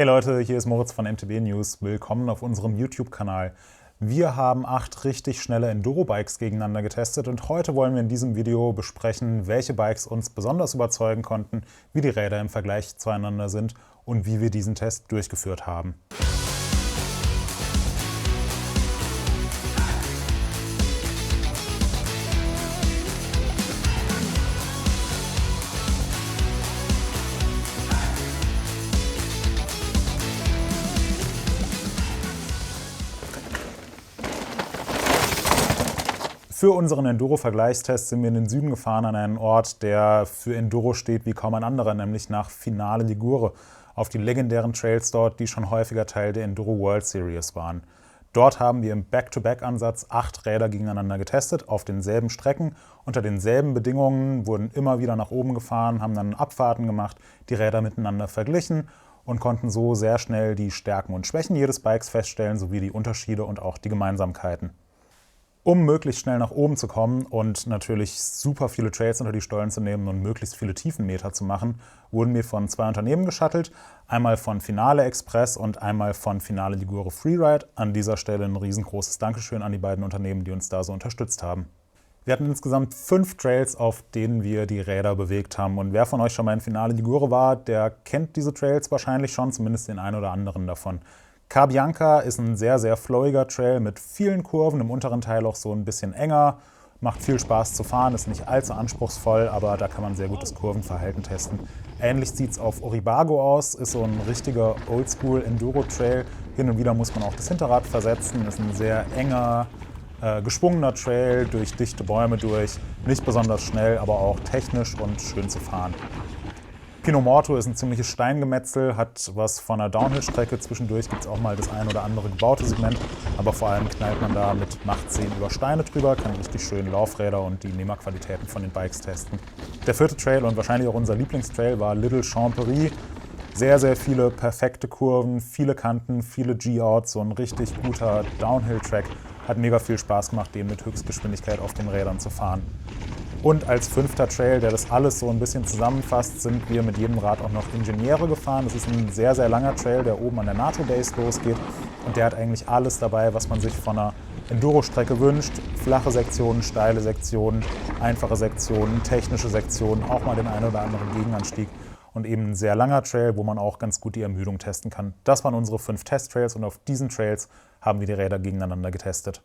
Hey Leute, hier ist Moritz von MTB News. Willkommen auf unserem YouTube-Kanal. Wir haben 8 richtig schnelle Enduro-Bikes gegeneinander getestet und heute wollen wir in diesem Video besprechen, welche Bikes uns besonders überzeugen konnten, wie die Räder im Vergleich zueinander sind und wie wir diesen Test durchgeführt haben. Für unseren Enduro-Vergleichstest sind wir in den Süden gefahren, an einen Ort, der für Enduro steht wie kaum ein anderer, nämlich nach Finale Ligure, auf die legendären Trails dort, die schon häufiger Teil der Enduro World Series waren. Dort haben wir im Back-to-Back-Ansatz 8 Räder gegeneinander getestet, auf denselben Strecken, unter denselben Bedingungen, wurden immer wieder nach oben gefahren, haben dann Abfahrten gemacht, die Räder miteinander verglichen und konnten so sehr schnell die Stärken und Schwächen jedes Bikes feststellen, sowie die Unterschiede und auch die Gemeinsamkeiten. Um möglichst schnell nach oben zu kommen und natürlich super viele Trails unter die Stollen zu nehmen und möglichst viele Tiefenmeter zu machen, wurden wir von 2 Unternehmen geshuttelt. Einmal von Finale Express und einmal von Finale Ligure Freeride. An dieser Stelle ein riesengroßes Dankeschön an die beiden Unternehmen, die uns da so unterstützt haben. Wir hatten insgesamt 5 Trails, auf denen wir die Räder bewegt haben. Und wer von euch schon mal in Finale Ligure war, der kennt diese Trails wahrscheinlich schon, zumindest den einen oder anderen davon. Ca' Bianca ist ein sehr, sehr flowiger Trail mit vielen Kurven, im unteren Teil auch so ein bisschen enger. Macht viel Spaß zu fahren, ist nicht allzu anspruchsvoll, aber da kann man sehr gut das Kurvenverhalten testen. Ähnlich sieht es auf Oribago aus, ist so ein richtiger Oldschool-Enduro-Trail. Hin und wieder muss man auch das Hinterrad versetzen, ist ein sehr enger, geschwungener Trail durch dichte Bäume durch. Nicht besonders schnell, aber auch technisch und schön zu fahren. Pino Morto ist ein ziemliches Steingemetzel, hat was von einer Downhill-Strecke. Zwischendurch gibt es auch mal das ein oder andere gebaute Segment, aber vor allem knallt man da mit Macht 10 über Steine drüber, kann richtig schön Laufräder und die Nehmerqualitäten von den Bikes testen. Der 4. Trail und wahrscheinlich auch unser Lieblingstrail war Little Champery. Sehr, sehr viele perfekte Kurven, viele Kanten, viele G-Outs, so ein richtig guter Downhill-Track. Hat mega viel Spaß gemacht, den mit Höchstgeschwindigkeit auf den Rädern zu fahren. Und als 5. Trail, der das alles so ein bisschen zusammenfasst, sind wir mit jedem Rad auch noch Ingenieure gefahren. Das ist ein sehr, sehr langer Trail, der oben an der NATO Base losgeht. Und der hat eigentlich alles dabei, was man sich von einer Enduro-Strecke wünscht. Flache Sektionen, steile Sektionen, einfache Sektionen, technische Sektionen, auch mal den einen oder anderen Gegenanstieg. Und eben ein sehr langer Trail, wo man auch ganz gut die Ermüdung testen kann. Das waren unsere 5 Testtrails und auf diesen Trails haben wir die Räder gegeneinander getestet.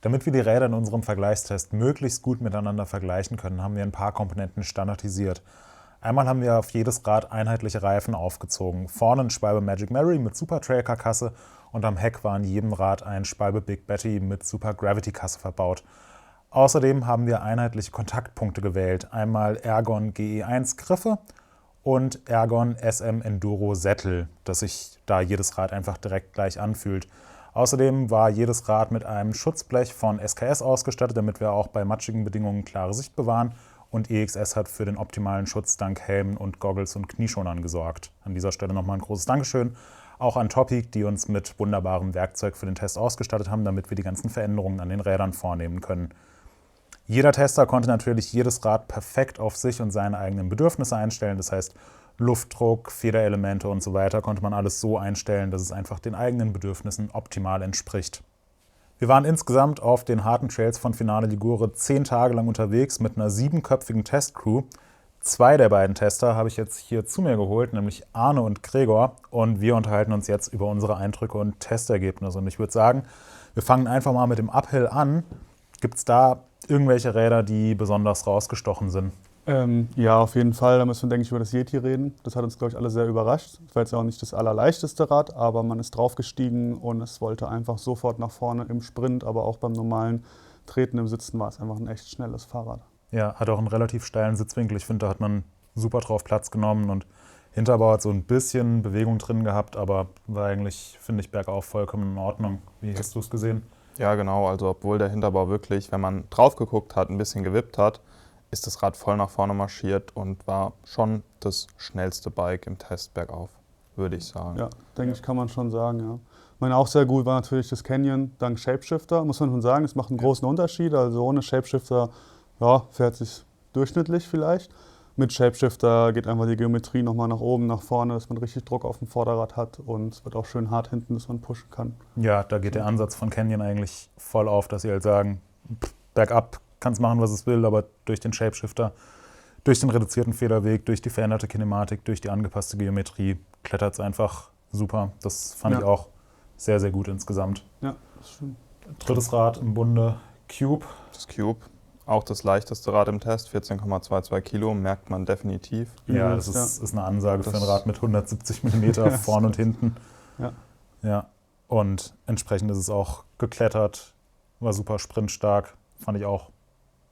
Damit wir die Räder in unserem Vergleichstest möglichst gut miteinander vergleichen können, haben wir ein paar Komponenten standardisiert. Einmal haben wir auf jedes Rad einheitliche Reifen aufgezogen. Vorne ein Spalbe Magic Mary mit Super Trail Karkasse und am Heck war in jedem Rad ein Spalbe Big Betty mit Super Gravity Kasse verbaut. Außerdem haben wir einheitliche Kontaktpunkte gewählt. Einmal Ergon GE1 Griffe und Ergon SM Enduro Sättel, dass sich da jedes Rad einfach direkt gleich anfühlt. Außerdem war jedes Rad mit einem Schutzblech von SKS ausgestattet, damit wir auch bei matschigen Bedingungen klare Sicht bewahren. Und EXS hat für den optimalen Schutz dank Helmen und Goggles und Knieschonern gesorgt. An dieser Stelle nochmal ein großes Dankeschön. Auch an Topic, die uns mit wunderbarem Werkzeug für den Test ausgestattet haben, damit wir die ganzen Veränderungen an den Rädern vornehmen können. Jeder Tester konnte natürlich jedes Rad perfekt auf sich und seine eigenen Bedürfnisse einstellen. Das heißt, Luftdruck, Federelemente und so weiter konnte man alles so einstellen, dass es einfach den eigenen Bedürfnissen optimal entspricht. Wir waren insgesamt auf den harten Trails von Finale Ligure 10 Tage lang unterwegs mit einer 7-köpfigen Testcrew. 2 der beiden Tester habe ich jetzt hier zu mir geholt, nämlich Arne und Gregor. Und wir unterhalten uns jetzt über unsere Eindrücke und Testergebnisse. Und ich würde sagen, wir fangen einfach mal mit dem Uphill an. Gibt es da irgendwelche Räder, die besonders rausgestochen sind? Ja, auf jeden Fall. Da müssen wir, denke ich, über das Yeti reden. Das hat uns, glaube ich, alle sehr überrascht. Das war jetzt auch nicht das allerleichteste Rad, aber man ist draufgestiegen und es wollte einfach sofort nach vorne im Sprint, aber auch beim normalen Treten im Sitzen war es einfach ein echt schnelles Fahrrad. Ja, hat auch einen relativ steilen Sitzwinkel. Ich finde, da hat man super drauf Platz genommen und Hinterbau hat so ein bisschen Bewegung drin gehabt, aber war eigentlich, finde ich, bergauf vollkommen in Ordnung. Wie hast du es gesehen? Ja, genau. Also obwohl der Hinterbau wirklich, wenn man drauf geguckt hat, ein bisschen gewippt hat, ist das Rad voll nach vorne marschiert und war schon das schnellste Bike im Test bergauf, würde ich sagen. Ja, denke ich, kann man schon sagen, ja. Ich meine, auch sehr gut war natürlich das Canyon dank Shapeshifter, muss man schon sagen. Es macht einen großen Unterschied. Also ohne Shapeshifter ja, fährt sich durchschnittlich vielleicht. Mit Shapeshifter geht einfach die Geometrie nochmal nach oben, nach vorne, dass man richtig Druck auf dem Vorderrad hat und es wird auch schön hart hinten, dass man pushen kann. Ja, da geht der Ansatz von Canyon eigentlich voll auf, dass sie halt sagen, bergab kann es machen, was es will, aber durch den Shapeshifter, durch den reduzierten Federweg, durch die veränderte Kinematik, durch die angepasste Geometrie klettert es einfach super. Das fand ich auch sehr, sehr gut insgesamt. Ja, das stimmt. Drittes Rad im Bunde, Cube. Das Cube, auch das leichteste Rad im Test, 14,22 Kilo, merkt man definitiv. Ja, das ist eine Ansage für ein Rad mit 170 mm vorne und hinten. Ja. Ja, und entsprechend ist es auch geklettert, war super sprintstark, fand ich auch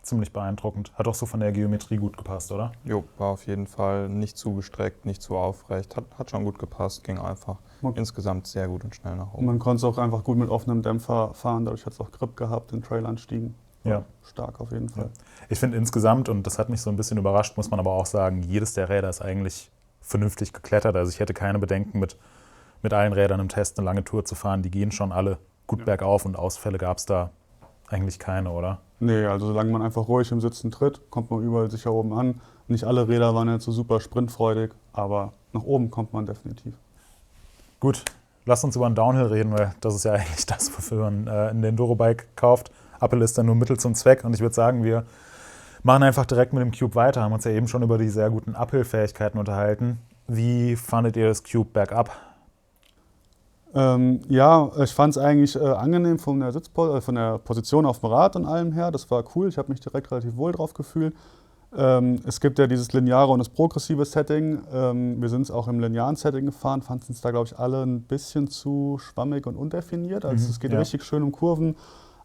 ziemlich beeindruckend. Hat auch so von der Geometrie gut gepasst, oder? Jo, war auf jeden Fall nicht zu gestreckt, nicht zu aufrecht, hat schon gut gepasst, ging einfach insgesamt sehr gut und schnell nach oben. Und man konnte es auch einfach gut mit offenem Dämpfer fahren, dadurch hat es auch Grip gehabt in Trailanstiegen. Ja. Stark auf jeden Fall. Ja. Ich finde insgesamt, und das hat mich so ein bisschen überrascht, muss man aber auch sagen, jedes der Räder ist eigentlich vernünftig geklettert. Also ich hätte keine Bedenken, mit allen Rädern im Test eine lange Tour zu fahren. Die gehen schon alle gut bergauf und Ausfälle gab es da eigentlich keine, oder? Nee, also solange man einfach ruhig im Sitzen tritt, kommt man überall sicher oben an. Nicht alle Räder waren jetzt so super sprintfreudig, aber nach oben kommt man definitiv. Gut, lass uns über einen Downhill reden, weil das ist ja eigentlich das, wofür man ein Enduro-Bike kauft. Uphill ist dann nur Mittel zum Zweck und ich würde sagen, wir machen einfach direkt mit dem Cube weiter. Haben uns ja eben schon über die sehr guten Uphill-Fähigkeiten unterhalten. Wie fandet ihr das Cube bergab? Ja, ich fand es eigentlich angenehm von der Position auf dem Rad und allem her. Das war cool, ich habe mich direkt relativ wohl drauf gefühlt. Es gibt ja dieses lineare und das progressive Setting. Wir sind es auch im linearen Setting gefahren, fanden es da, glaube ich, alle ein bisschen zu schwammig und undefiniert. Also es geht richtig schön um Kurven,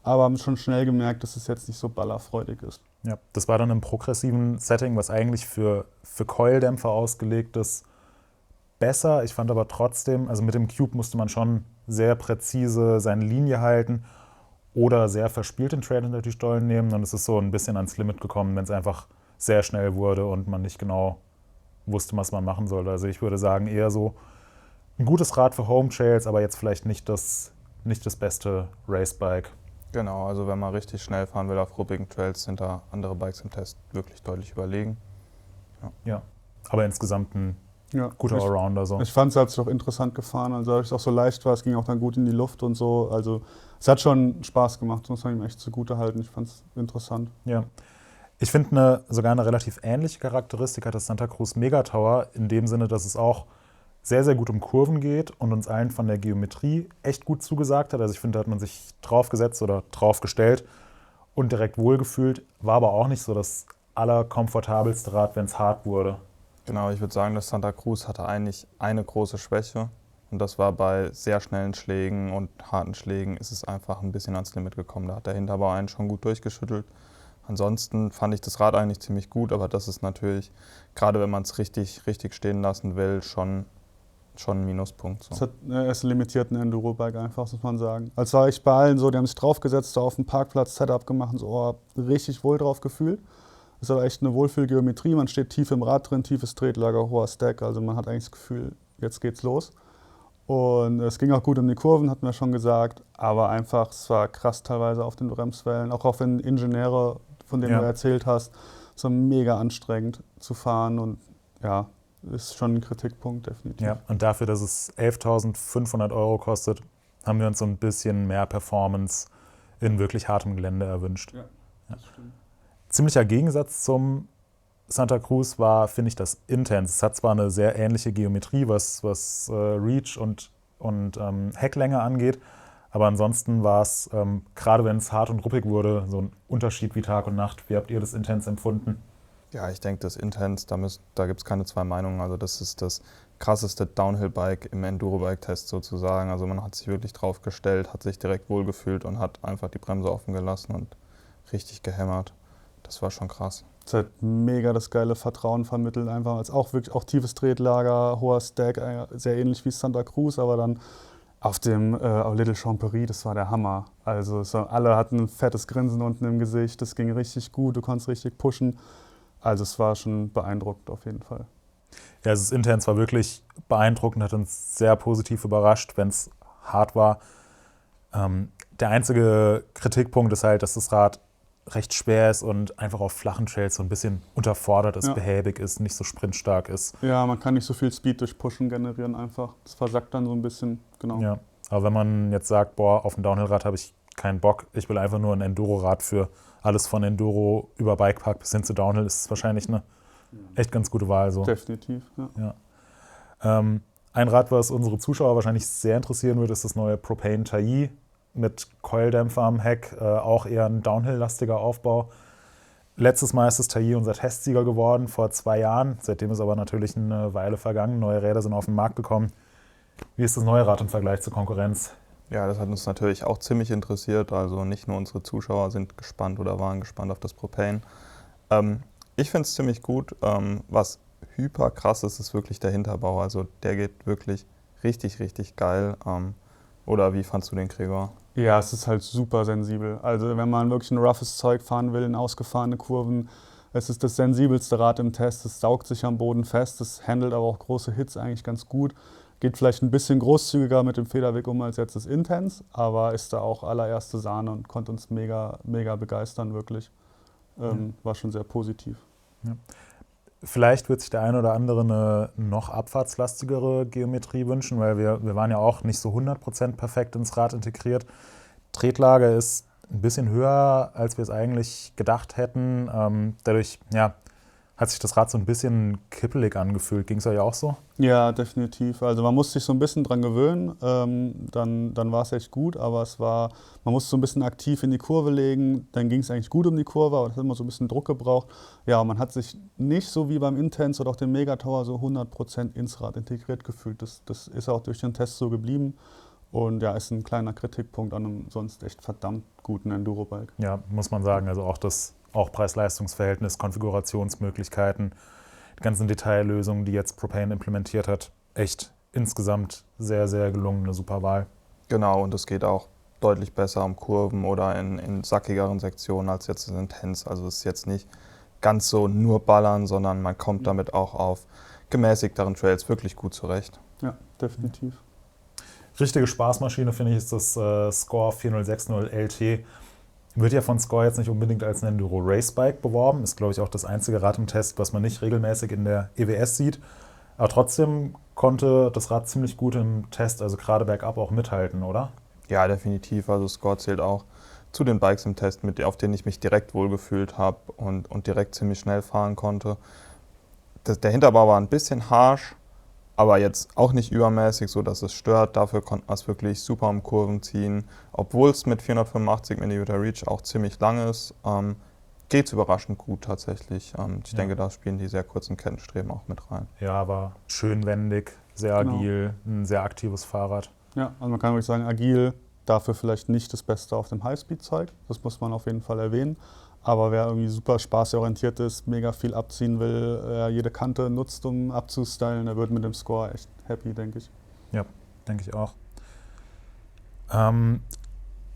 aber haben schon schnell gemerkt, dass es jetzt nicht so ballerfreudig ist. Ja, das war dann im progressiven Setting, was eigentlich für Coil-Dämpfer ausgelegt ist, besser. Ich fand aber trotzdem, also mit dem Cube musste man schon sehr präzise seine Linie halten oder sehr verspielt den Trail hinter die Stollen nehmen. Und es ist so ein bisschen ans Limit gekommen, wenn es einfach sehr schnell wurde und man nicht genau wusste, was man machen sollte. Also ich würde sagen, eher so ein gutes Rad für Home Trails, aber jetzt vielleicht nicht das beste Racebike. Genau, also wenn man richtig schnell fahren will auf ruppigen Trails, sind da andere Bikes im Test wirklich deutlich überlegen. Ja, aber insgesamt ein guter Allrounder. So. Ich fand es halt doch interessant gefahren, also dadurch es auch so leicht war, es ging auch dann gut in die Luft und so. Also es hat schon Spaß gemacht, muss man ihm echt zugute halten. Ich fand es interessant. Ja. Ich finde sogar eine relativ ähnliche Charakteristik hat das Santa Cruz Mega Tower, in dem Sinne, dass es auch sehr, sehr gut um Kurven geht und uns allen von der Geometrie echt gut zugesagt hat. Also ich finde, da hat man sich draufgesetzt oder draufgestellt und direkt wohlgefühlt. War aber auch nicht so das allerkomfortabelste Rad, wenn es hart wurde. Genau, ich würde sagen, das Santa Cruz hatte eigentlich eine große Schwäche. Und das war bei sehr schnellen Schlägen und harten Schlägen ist es einfach ein bisschen ans Limit gekommen. Da hat der Hinterbau einen schon gut durchgeschüttelt. Ansonsten fand ich das Rad eigentlich ziemlich gut, aber das ist natürlich, gerade wenn man es richtig stehen lassen will, schon ein Minuspunkt. So. Es ist limitiert ein Enduro-Bike einfach, muss man sagen. Als war ich bei allen so, die haben sich draufgesetzt, da auf dem Parkplatz Setup gemacht und so, richtig wohl drauf gefühlt. Das ist aber echt eine Wohlfühlgeometrie, man steht tief im Rad drin, tiefes Tretlager, hoher Stack, also man hat eigentlich das Gefühl, jetzt geht's los. Und es ging auch gut um die Kurven, hatten wir schon gesagt, aber einfach, es war krass teilweise auf den Bremswellen, auch wenn Ingenieure, von denen du erzählt hast, so mega anstrengend zu fahren und ja, ist schon ein Kritikpunkt, definitiv. Ja, und dafür, dass es 11.500 € kostet, haben wir uns so ein bisschen mehr Performance in wirklich hartem Gelände erwünscht. Ja, das stimmt. Ziemlicher Gegensatz zum Santa Cruz war, finde ich, das Intense. Es hat zwar eine sehr ähnliche Geometrie, was Reach und Hecklänge angeht, aber ansonsten war es, gerade wenn es hart und ruppig wurde, so ein Unterschied wie Tag und Nacht. Wie habt ihr das Intense empfunden? Ja, ich denke, das Intense, da gibt es keine zwei Meinungen. Also das ist das krasseste Downhill-Bike im Enduro-Bike-Test sozusagen. Also man hat sich wirklich drauf gestellt, hat sich direkt wohlgefühlt und hat einfach die Bremse offen gelassen und richtig gehämmert. Das war schon krass. Es hat mega das geile Vertrauen vermittelt, einfach als auch wirklich auch tiefes Tretlager, hoher Stack, sehr ähnlich wie Santa Cruz, aber dann auf dem Little Champery, das war der Hammer. Also alle hatten ein fettes Grinsen unten im Gesicht, das ging richtig gut, du konntest richtig pushen. Also es war schon beeindruckend auf jeden Fall. Ja, also das Intense war wirklich beeindruckend, hat uns sehr positiv überrascht, wenn es hart war. Der einzige Kritikpunkt ist halt, dass das Rad recht schwer ist und einfach auf flachen Trails so ein bisschen unterfordert ist, behäbig ist, nicht so sprintstark ist. Ja, man kann nicht so viel Speed durch Pushen generieren einfach. Das versackt dann so ein bisschen, genau. Ja, aber wenn man jetzt sagt, boah, auf ein Downhill-Rad habe ich keinen Bock, ich will einfach nur ein Enduro-Rad für alles von Enduro über Bikepark bis hin zu Downhill, ist es wahrscheinlich eine echt ganz gute Wahl. So. Definitiv, ja. Ein Rad, was unsere Zuschauer wahrscheinlich sehr interessieren wird, ist das neue Propane Tai mit Coildämpfer am Heck, auch eher ein Downhill-lastiger Aufbau. Letztes Mal ist das Tai unser Testsieger geworden, vor 2 Jahren. Seitdem ist aber natürlich eine Weile vergangen. Neue Räder sind auf den Markt gekommen. Wie ist das neue Rad im Vergleich zur Konkurrenz? Ja, das hat uns natürlich auch ziemlich interessiert. Also nicht nur unsere Zuschauer sind gespannt oder waren gespannt auf das Propane. Ich finde es ziemlich gut. Was hyper krass ist, ist wirklich der Hinterbau. Also der geht wirklich richtig, richtig geil. Oder wie fandst du den, Gregor? Ja, es ist halt super sensibel. Also wenn man wirklich ein roughes Zeug fahren will, in ausgefahrene Kurven, es ist das sensibelste Rad im Test. Es saugt sich am Boden fest, es handelt aber auch große Hits eigentlich ganz gut. Geht vielleicht ein bisschen großzügiger mit dem Federweg um als jetzt das Intense, aber ist da auch allererste Sahne und konnte uns mega, mega begeistern, wirklich. War schon sehr positiv. Ja. Vielleicht wird sich der eine oder andere eine noch abfahrtslastigere Geometrie wünschen, weil wir waren ja auch nicht so 100% perfekt ins Rad integriert. Tretlage ist ein bisschen höher, als wir es eigentlich gedacht hätten. Dadurch hat sich das Rad so ein bisschen kippelig angefühlt. Ging es euch auch so? Ja, definitiv. Also man muss sich so ein bisschen dran gewöhnen, dann war es echt gut, aber man musste so ein bisschen aktiv in die Kurve legen, dann ging es eigentlich gut um die Kurve, aber das hat immer so ein bisschen Druck gebraucht. Ja, man hat sich nicht so wie beim Intense oder auch dem Megatower so 100% ins Rad integriert gefühlt. Das ist auch durch den Test so geblieben und ja, ist ein kleiner Kritikpunkt an einem sonst echt verdammt guten Enduro-Bike. Ja, muss man sagen. Also auch Preis-Leistungs-Verhältnis, Konfigurationsmöglichkeiten, die ganzen Detaillösungen, die jetzt Propane implementiert hat, echt insgesamt sehr, sehr gelungene super Wahl. Genau, und es geht auch deutlich besser um Kurven oder in sackigeren Sektionen als jetzt das Intense. Also es ist jetzt nicht ganz so nur ballern, sondern man kommt damit auch auf gemäßigteren Trails wirklich gut zurecht. Ja, definitiv. Richtige Spaßmaschine, finde ich, ist das Score 4060 LT. Wird ja von Score jetzt nicht unbedingt als ein Enduro-Racebike beworben. Ist, glaube ich, auch das einzige Rad im Test, was man nicht regelmäßig in der EWS sieht. Aber trotzdem konnte das Rad ziemlich gut im Test, also gerade bergab, auch mithalten, oder? Ja, definitiv. Also Score zählt auch zu den Bikes im Test, auf denen ich mich direkt wohlgefühlt habe und direkt ziemlich schnell fahren konnte. Der Hinterbau war ein bisschen harsh, aber jetzt auch nicht übermäßig, so dass es stört. Dafür konnte man es wirklich super um Kurven ziehen. Obwohl es mit 485 mm Reach auch ziemlich lang ist, geht es überraschend gut tatsächlich. Ich denke, da spielen die sehr kurzen Kettenstreben auch mit rein. Ja, war schön wendig, sehr agil, ein sehr aktives Fahrrad. Ja, also man kann wirklich sagen, agil, dafür vielleicht nicht das Beste auf dem Highspeed-Zeug. Das muss man auf jeden Fall erwähnen. Aber wer irgendwie super spaßorientiert ist, mega viel abziehen will, jede Kante nutzt, um abzustylen, der wird mit dem Score echt happy, denke ich. Ja, denke ich auch.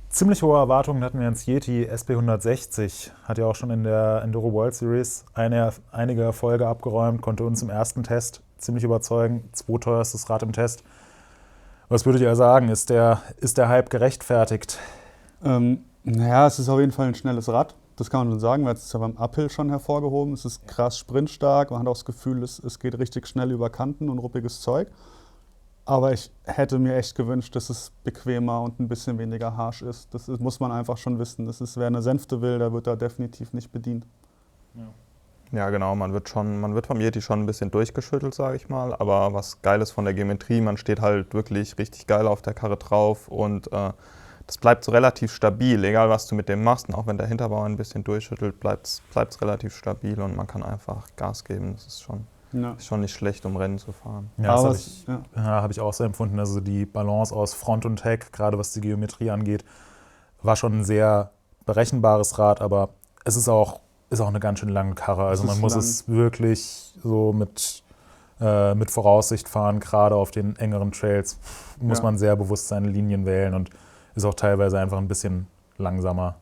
Ziemlich hohe Erwartungen hatten wir ins Yeti SP160. Hat ja auch schon in der Enduro World Series einige Erfolge abgeräumt, konnte uns im ersten Test ziemlich überzeugen. 2. teuerstes Rad im Test. Was würdet ihr sagen? Ist der Hype gerechtfertigt? Naja, es ist auf jeden Fall ein schnelles Rad. Das kann man schon sagen, weil es ist ja beim Uphill schon hervorgehoben. Es ist krass sprintstark. Man hat auch das Gefühl, es geht richtig schnell über Kanten und ruppiges Zeug. Aber ich hätte mir echt gewünscht, dass es bequemer und ein bisschen weniger harsh ist. Muss man einfach schon wissen. Wer eine Sänfte will, der wird da definitiv nicht bedient. Ja, genau. Man wird vom Yeti schon ein bisschen durchgeschüttelt, sage ich mal. Aber was geil ist von der Geometrie, man steht halt wirklich richtig geil auf der Karre drauf und das bleibt so relativ stabil, egal was du mit dem machst. Und auch wenn der Hinterbau ein bisschen durchschüttelt, bleibt es relativ stabil und man kann einfach Gas geben. Das ist schon nicht schlecht, um Rennen zu fahren. Ja, das habe ich auch so empfunden. Also die Balance aus Front und Heck, gerade was die Geometrie angeht, war schon ein sehr berechenbares Rad, aber es ist auch eine ganz schön lange Karre. Also man muss es wirklich so mit Voraussicht fahren, gerade auf den engeren Trails muss man sehr bewusst seine Linien wählen und ist auch teilweise einfach ein bisschen langsamer.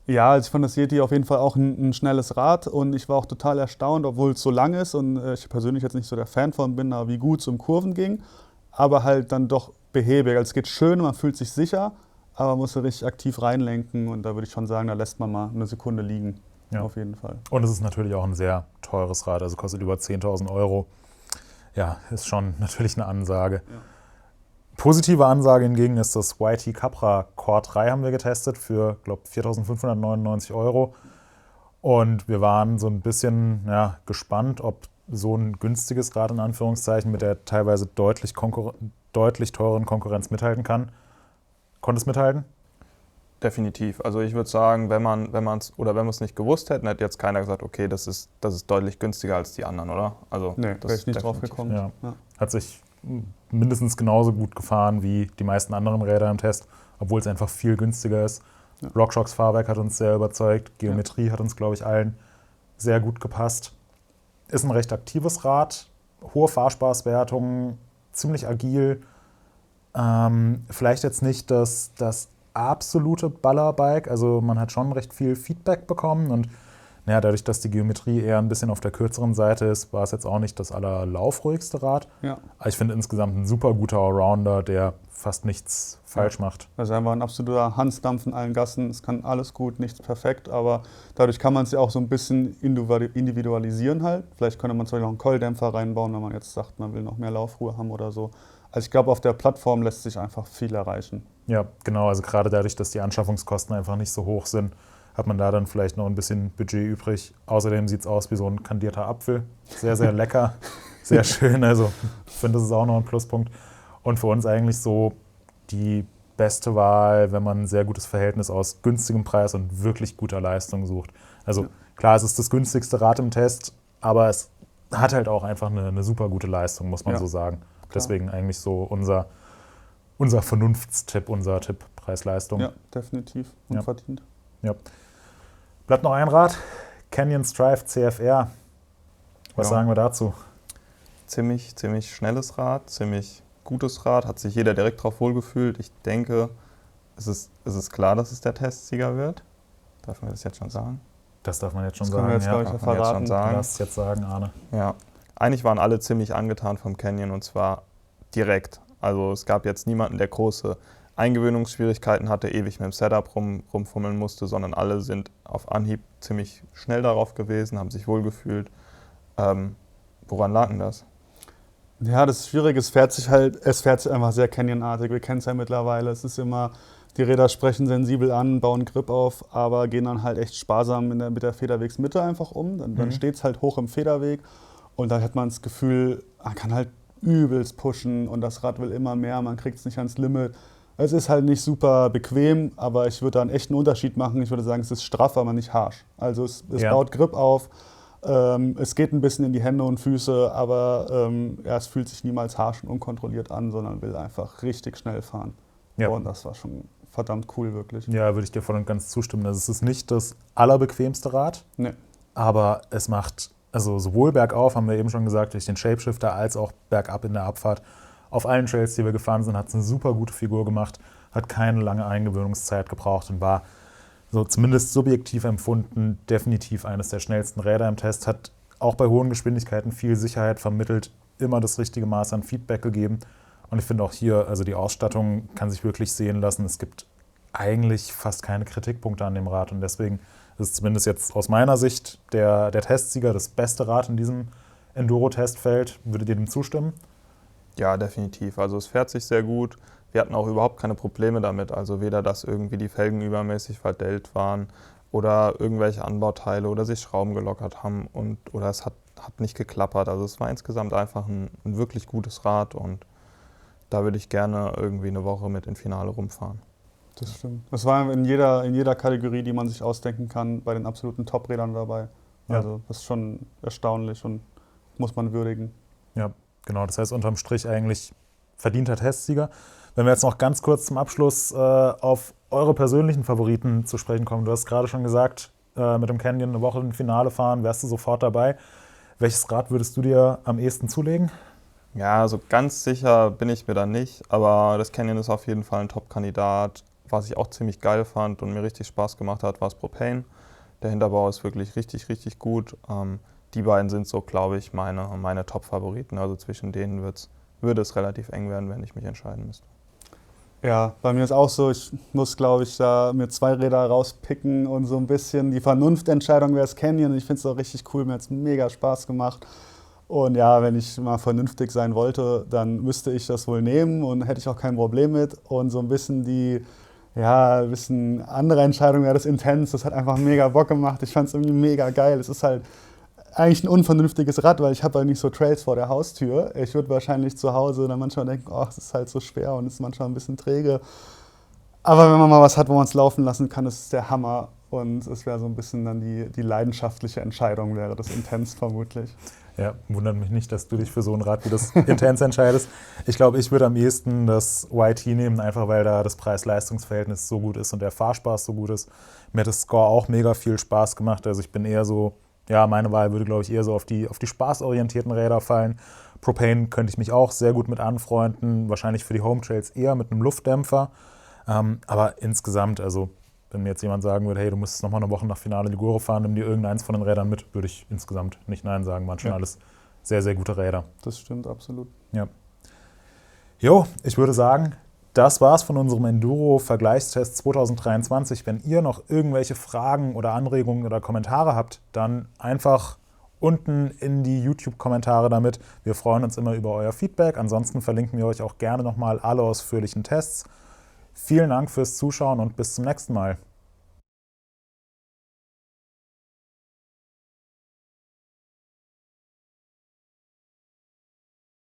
Ja, also ich fand das Yeti auf jeden Fall auch ein schnelles Rad und ich war auch total erstaunt, obwohl es so lang ist und ich persönlich jetzt nicht so der Fan von bin, aber wie gut es um Kurven ging, aber halt dann doch behäbig. Also es geht schön, man fühlt sich sicher, aber musst du richtig aktiv reinlenken und da würde ich schon sagen, da lässt man mal eine Sekunde liegen. Ja. Auf jeden Fall. Und es ist natürlich auch ein sehr teures Rad, also kostet über 10.000 Euro. Ja, ist schon natürlich eine Ansage. Ja. Positive Ansage hingegen ist das YT Capra Core 3 haben wir getestet für, glaube ich, 4.599 Euro. Und wir waren so ein bisschen gespannt, ob so ein günstiges Rad in Anführungszeichen mit der teilweise deutlich teuren Konkurrenz mithalten kann. Konnte es mithalten? Definitiv. Also ich würde sagen, wenn wir es nicht gewusst hätten, hätte jetzt keiner gesagt, okay, das ist deutlich günstiger als die anderen, oder? Also Nee, das wäre ich nicht definitiv. drauf gekommen. Ja. Ja. Hat sich mindestens genauso gut gefahren wie die meisten anderen Räder im Test, obwohl es einfach viel günstiger ist. Ja. RockShox Fahrwerk hat uns sehr überzeugt, Geometrie hat uns, glaube ich, allen sehr gut gepasst. Ist ein recht aktives Rad, hohe Fahrspaßwertungen, ziemlich agil. Vielleicht jetzt nicht das absolute Ballerbike, also man hat schon recht viel Feedback bekommen und dadurch, dass die Geometrie eher ein bisschen auf der kürzeren Seite ist, war es jetzt auch nicht das allerlaufruhigste Rad. Ja. Aber ich finde insgesamt ein super guter Allrounder, der fast nichts falsch macht. Also einfach ein absoluter Hansdampf in allen Gassen. Es kann alles gut, nichts perfekt, aber dadurch kann man es ja auch so ein bisschen individualisieren halt. Vielleicht könnte man zum Beispiel noch einen Kolldämpfer reinbauen, wenn man jetzt sagt, man will noch mehr Laufruhe haben oder so. Also ich glaube, auf der Plattform lässt sich einfach viel erreichen. Ja, genau. Also gerade dadurch, dass die Anschaffungskosten einfach nicht so hoch sind, hat man da dann vielleicht noch ein bisschen Budget übrig. Außerdem sieht es aus wie so ein kandierter Apfel. Sehr, sehr lecker, sehr schön. Also ich finde, das ist auch noch ein Pluspunkt. Und für uns eigentlich so die beste Wahl, wenn man ein sehr gutes Verhältnis aus günstigem Preis und wirklich guter Leistung sucht. Also klar, es ist das günstigste Rad im Test, aber es hat halt auch einfach eine super gute Leistung, muss man so sagen. Klar. Deswegen eigentlich so unser Vernunftstipp, unser Tipp Preis-Leistung. Ja, definitiv. Und verdient. Ja. Bleibt noch ein Rad, Canyon Strive CFR. Was sagen wir dazu? Ziemlich schnelles Rad, ziemlich gutes Rad, hat sich jeder direkt drauf wohlgefühlt. Ich denke, es ist klar, dass es der Testsieger wird. Darf man das jetzt schon sagen? Das darf man jetzt schon das sagen. Jetzt, ja, ich, verraten. Lass es jetzt sagen, Arne. Ja, eigentlich waren alle ziemlich angetan vom Canyon und zwar direkt. Also es gab jetzt niemanden, der große Eingewöhnungsschwierigkeiten hatte, ewig mit dem Setup rumfummeln musste, sondern alle sind auf Anhieb ziemlich schnell darauf gewesen, haben sich wohlgefühlt. Woran lag denn das? Ja, das Schwierige, es fährt sich einfach sehr Canyon-artig. Wir kennen es ja mittlerweile. Es ist immer, die Räder sprechen sensibel an, bauen Grip auf, aber gehen dann halt echt sparsam mit der Federwegsmitte einfach um. Dann steht es halt hoch im Federweg und dann hat man das Gefühl, man kann halt übelst pushen und das Rad will immer mehr, man kriegt es nicht ans Limit. Es ist halt nicht super bequem, aber ich würde da einen echten Unterschied machen. Ich würde sagen, es ist straff, aber nicht harsch. Also es baut Grip auf, es geht ein bisschen in die Hände und Füße, aber es fühlt sich niemals harsch und unkontrolliert an, sondern will einfach richtig schnell fahren. Ja. Und das war schon verdammt cool, wirklich. Ja, würde ich dir voll und ganz zustimmen. Also es ist nicht das allerbequemste Rad, aber es macht, also sowohl bergauf, haben wir eben schon gesagt, durch den Shapeshifter, als auch bergab in der Abfahrt. Auf allen Trails, die wir gefahren sind, hat es eine super gute Figur gemacht, hat keine lange Eingewöhnungszeit gebraucht und war so zumindest subjektiv empfunden definitiv eines der schnellsten Räder im Test, hat auch bei hohen Geschwindigkeiten viel Sicherheit vermittelt, immer das richtige Maß an Feedback gegeben. Und ich finde auch hier, also die Ausstattung kann sich wirklich sehen lassen. Es gibt eigentlich fast keine Kritikpunkte an dem Rad und deswegen ist es zumindest jetzt aus meiner Sicht der Testsieger, das beste Rad in diesem Enduro-Testfeld. Würdet ihr dem zustimmen? Ja, definitiv. Also es fährt sich sehr gut. Wir hatten auch überhaupt keine Probleme damit. Also weder, dass irgendwie die Felgen übermäßig verdellt waren oder irgendwelche Anbauteile oder sich Schrauben gelockert haben oder es hat nicht geklappert. Also es war insgesamt einfach ein wirklich gutes Rad und da würde ich gerne irgendwie eine Woche mit ins Finale rumfahren. Das stimmt. Es war in jeder Kategorie, die man sich ausdenken kann, bei den absoluten Top-Rädern dabei. Also das ist schon erstaunlich und muss man würdigen. Ja, genau. Das heißt unterm Strich eigentlich verdienter Testsieger. Wenn wir jetzt noch ganz kurz zum Abschluss auf eure persönlichen Favoriten zu sprechen kommen. Du hast gerade schon gesagt, mit dem Canyon eine Woche im Finale fahren, wärst du sofort dabei. Welches Rad würdest du dir am ehesten zulegen? Ja, also ganz sicher bin ich mir da nicht, aber das Canyon ist auf jeden Fall ein Top-Kandidat. Was ich auch ziemlich geil fand und mir richtig Spaß gemacht hat, war das Propane. Der Hinterbau ist wirklich richtig, richtig gut. Die beiden sind so, glaube ich, meine Top-Favoriten. Also zwischen denen würde es relativ eng werden, wenn ich mich entscheiden müsste. Ja, bei mir ist auch so, ich muss, glaube ich, da mir 2 Räder rauspicken und so ein bisschen die Vernunftentscheidung wäre es Canyon. Ich finde es auch richtig cool, mir hat es mega Spaß gemacht. Und ja, wenn ich mal vernünftig sein wollte, dann müsste ich das wohl nehmen und hätte ich auch kein Problem mit. Und so ein bisschen ein bisschen andere Entscheidung wäre das Intense. Das hat einfach mega Bock gemacht. Ich fand es irgendwie mega geil. Es ist halt eigentlich ein unvernünftiges Rad, weil ich habe halt nicht so Trails vor der Haustür. Ich würde wahrscheinlich zu Hause dann manchmal denken, oh, es ist halt so schwer und es ist manchmal ein bisschen träge. Aber wenn man mal was hat, wo man es laufen lassen kann, ist es der Hammer. Und es wäre so ein bisschen dann die leidenschaftliche Entscheidung, wäre das Intense vermutlich. Ja, wundert mich nicht, dass du dich für so ein Rad wie das Intense entscheidest. Ich glaube, ich würde am ehesten das YT nehmen, einfach weil da das Preis-Leistungs-Verhältnis so gut ist und der Fahrspaß so gut ist. Mir hat das Score auch mega viel Spaß gemacht. Also ich bin eher so, ja, meine Wahl würde, glaube ich, eher so auf die spaßorientierten Räder fallen. Propane könnte ich mich auch sehr gut mit anfreunden. Wahrscheinlich für die Home Trails eher mit einem Luftdämpfer. Aber insgesamt, also wenn mir jetzt jemand sagen würde, hey, du musst nochmal eine Woche nach Finale Ligure fahren, nimm dir irgendeins von den Rädern mit, würde ich insgesamt nicht Nein sagen. Waren schon alles sehr, sehr gute Räder. Das stimmt absolut. Ja. Jo, ich würde sagen, das war's von unserem Enduro-Vergleichstest 2023. Wenn ihr noch irgendwelche Fragen oder Anregungen oder Kommentare habt, dann einfach unten in die YouTube-Kommentare damit. Wir freuen uns immer über euer Feedback. Ansonsten verlinken wir euch auch gerne nochmal alle ausführlichen Tests. Vielen Dank fürs Zuschauen und bis zum nächsten Mal.